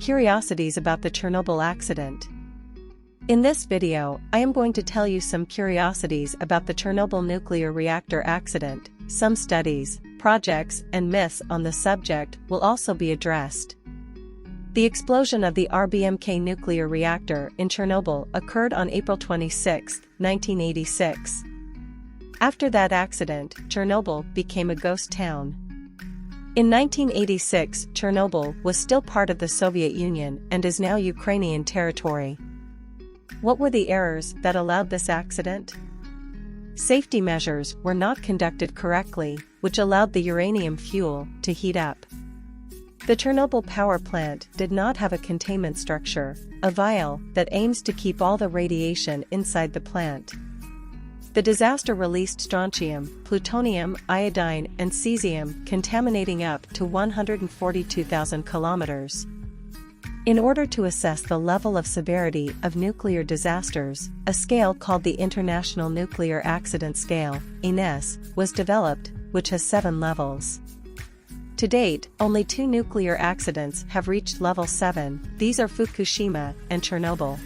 Curiosities about the Chernobyl accident. In this video, I am going to tell you some curiosities about the Chernobyl nuclear reactor accident. Some studies, projects, and myths on the subject will also be addressed. The explosion of the RBMK nuclear reactor in Chernobyl occurred on April 26, 1986. After that accident, Chernobyl became a ghost town. In 1986, Chernobyl was still part of the Soviet Union and is now Ukrainian territory. What were the errors that allowed this accident? Safety measures were not conducted correctly, which allowed the uranium fuel to heat up. The Chernobyl power plant did not have a containment structure, a vial that aims to keep all the radiation inside the plant. The disaster released strontium, plutonium, iodine, and cesium, contaminating up to 142,000 kilometers. In order to assess the level of severity of nuclear disasters, a scale called the International Nuclear Accident Scale, INES, was developed, which has 7 levels. To date, only 2 nuclear accidents have reached level 7, these are Fukushima and Chernobyl.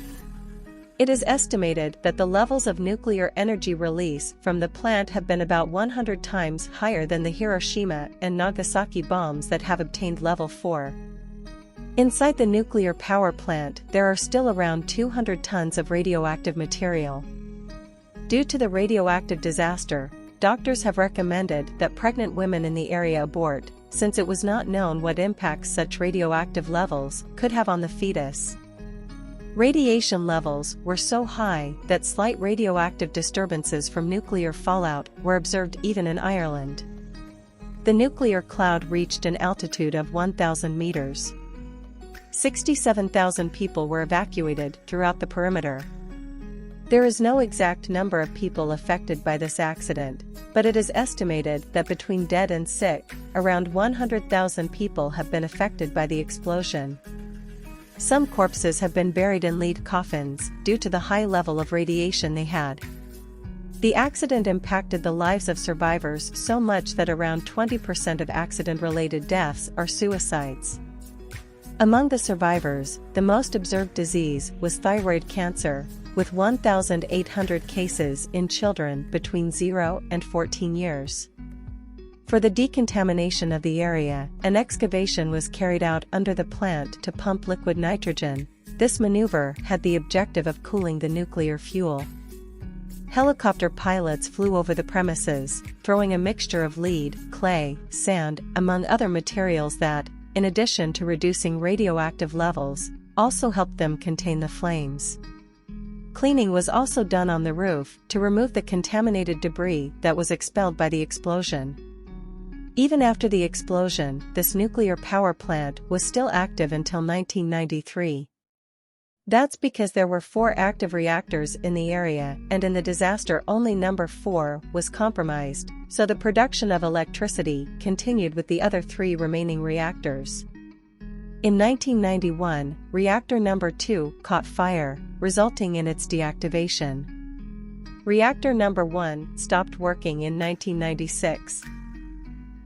It is estimated that the levels of nuclear energy release from the plant have been about 100 times higher than the Hiroshima and Nagasaki bombs that have obtained level 4. Inside the nuclear power plant, there are still around 200 tons of radioactive material. Due to the radioactive disaster, doctors have recommended that pregnant women in the area abort, since it was not known what impacts such radioactive levels could have on the fetus. Radiation levels were so high that slight radioactive disturbances from nuclear fallout were observed even in Ireland. The nuclear cloud reached an altitude of 1,000 meters. 67,000 people were evacuated throughout the perimeter. There is no exact number of people affected by this accident, but it is estimated that between dead and sick, around 100,000 people have been affected by the explosion. Some corpses have been buried in lead coffins due to the high level of radiation they had. The accident impacted the lives of survivors so much that around 20% of accident-related deaths are suicides. Among the survivors, the most observed disease was thyroid cancer, with 1,800 cases in children between 0 and 14 years. For the decontamination of the area, an excavation was carried out under the plant to pump liquid nitrogen. This maneuver had the objective of cooling the nuclear fuel. Helicopter pilots flew over the premises, throwing a mixture of lead, clay, sand, among other materials that, in addition to reducing radioactive levels, also helped them contain the flames. Cleaning was also done on the roof to remove the contaminated debris that was expelled by the explosion. Even after the explosion, this nuclear power plant was still active until 1993. That's because there were 4 active reactors in the area, and in the disaster only number 4 was compromised, so the production of electricity continued with the other 3 remaining reactors. In 1991, reactor number 2 caught fire, resulting in its deactivation. Reactor number 1 stopped working in 1996.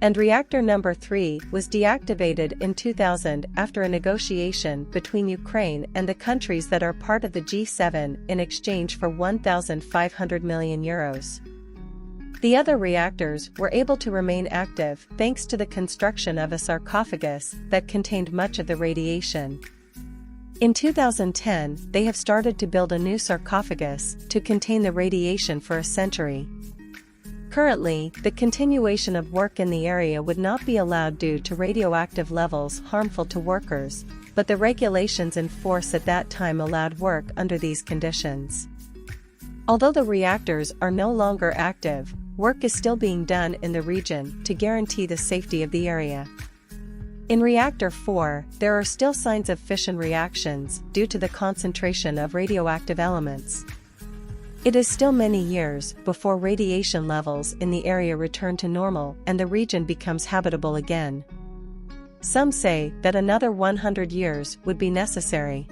And reactor number 3 was deactivated in 2000 after a negotiation between Ukraine and the countries that are part of the G7 in exchange for €1,500 million. The other reactors were able to remain active thanks to the construction of a sarcophagus that contained much of the radiation. In 2010, they have started to build a new sarcophagus to contain the radiation for a century. Currently, the continuation of work in the area would not be allowed due to radioactive levels harmful to workers, but the regulations in force at that time allowed work under these conditions. Although the reactors are no longer active, work is still being done in the region to guarantee the safety of the area. In Reactor 4, there are still signs of fission reactions due to the concentration of radioactive elements. It is still many years before radiation levels in the area return to normal and the region becomes habitable again. Some say that another 100 years would be necessary.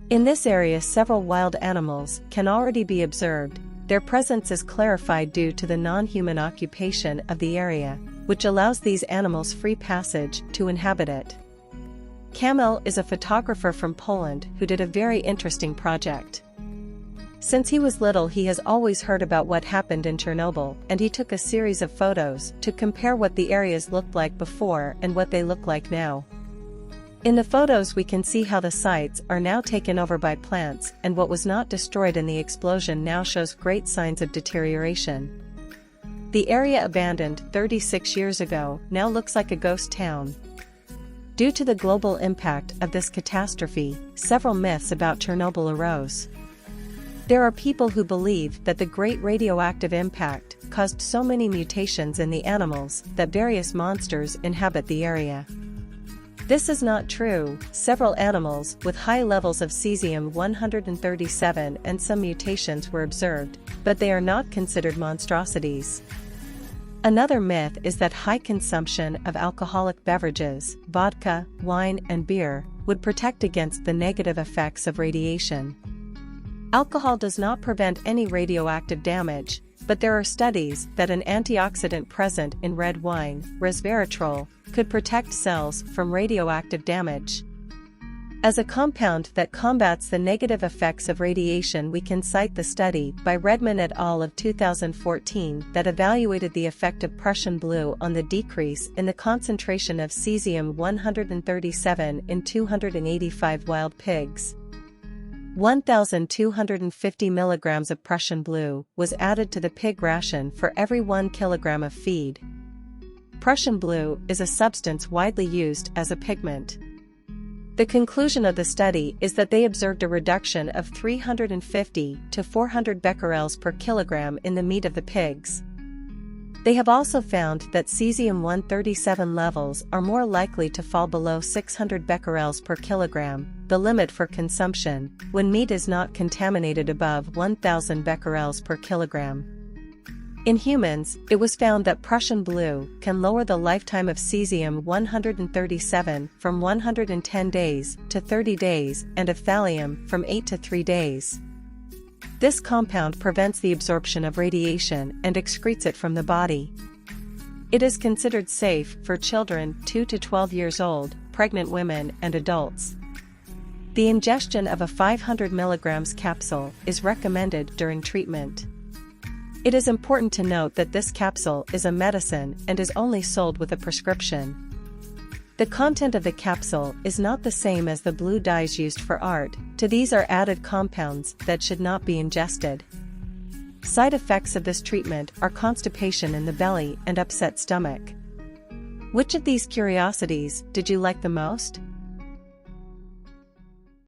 In this area, several wild animals can already be observed. Their presence is clarified due to the non-human occupation of the area, which allows these animals free passage to inhabit it. Kamil is a photographer from Poland who did a very interesting project. Since he was little, he has always heard about what happened in Chernobyl, and he took a series of photos to compare what the areas looked like before and what they look like now. In the photos we can see how the sites are now taken over by plants, and what was not destroyed in the explosion now shows great signs of deterioration. The area abandoned 36 years ago now looks like a ghost town. Due to the global impact of this catastrophe, several myths about Chernobyl arose. There are people who believe that the great radioactive impact caused so many mutations in the animals that various monsters inhabit the area. This is not true. Several animals with high levels of cesium-137 and some mutations were observed, but they are not considered monstrosities. Another myth is that high consumption of alcoholic beverages, vodka, wine, and beer, would protect against the negative effects of radiation. Alcohol does not prevent any radioactive damage, but there are studies that an antioxidant present in red wine, resveratrol, could protect cells from radioactive damage. As a compound that combats the negative effects of radiation, we can cite the study by Redman et al. Of 2014 that evaluated the effect of Prussian blue on the decrease in the concentration of cesium-137 in 285 wild pigs. 1,250 milligrams of Prussian blue was added to the pig ration for every 1 kilogram of feed. Prussian blue is a substance widely used as a pigment. The conclusion of the study is that they observed a reduction of 350 to 400 becquerels per kilogram in the meat of the pigs. They have also found that cesium-137 levels are more likely to fall below 600 becquerels per kilogram, the limit for consumption, when meat is not contaminated above 1,000 becquerels per kilogram. In humans, it was found that Prussian blue can lower the lifetime of cesium-137 from 110 days to 30 days and of thallium from 8 to 3 days. This compound prevents the absorption of radiation and excretes it from the body. It is considered safe for children 2 to 12 years old, pregnant women, and adults. The ingestion of a 500 mg capsule is recommended during treatment. It is important to note that this capsule is a medicine and is only sold with a prescription. The content of the capsule is not the same as the blue dyes used for art. To these are added compounds that should not be ingested. Side effects of this treatment are constipation in the belly and upset stomach. Which of these curiosities did you like the most?